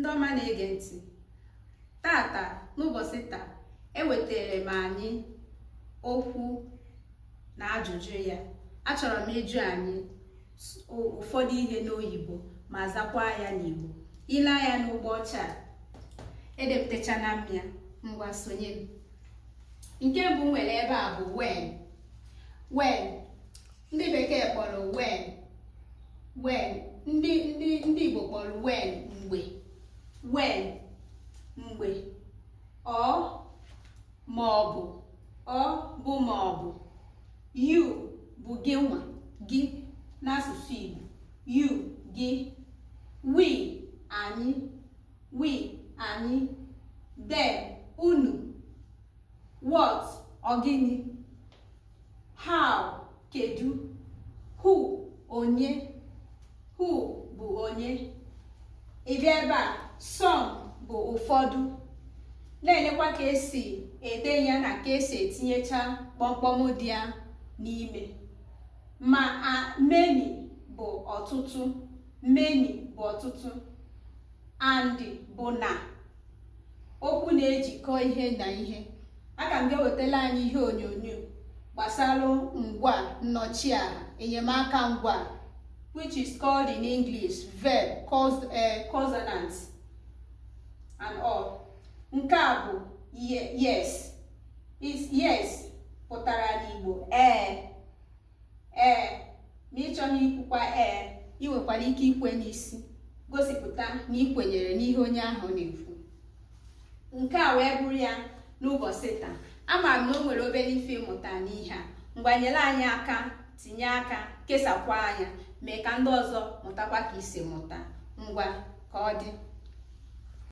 Ndị ọma na-ege ntị, tata n'ụbọchị taa ewetara m anyị okwu na ajụjụ ya. Achọrọ m ịjụ anyị ụfọdụ ihe n'oyibo ma zakwa ya n'Igbo. Ile anya n'ụgbọ ọcha edepụtacha na m ya, ngwa sonye m. Nke mbụ nwere ebe a bụ when. When ndị bekee kpọrọ when ndị Igbo kpọrọ when mgbe. When mgbe ọ maọbụ maọbụ. You bụ gị nwa gị n'asụsụ Igbo. You gị. We anyị. Them unu. What ọgịnị. How kedu. Who onye. Who bụ onye. Ị bịa ebe a, some bụ ụfọdụ. Na-elekwa ka esi ede ya na ka esi etinyecha kpọmkpọm dị ya n'ime. Many bụ ọtụtụ. Many bụ ọtụtụ. And bụ na. Okwu na-ejikọ ihe na ihe. Aka m ga-ewetala anyị ihe onyonyo gbasara ngwa nnọchiaha, enyemaka ngwa, which is called in English verb, consonants and all. Nke a bụ yes. Yes pụtara n'Igbo ee. Ma ị chọghị ikwukwa ị nwekwara ike ikwe n'isi, gosipụta na ị kwenyere n'ihe onye ahụ na-ekwu. Nke a wee bụrụ ya n'ụbọchị taa. Ama m na o nwere obere ife ịmụta n'ihe a. Ngwanyere anyị aka, tinye aka, kesakwa anya, mee ka ndị ọzọ mụtakwa ka isi mụta. Ngwa ka ọ dị.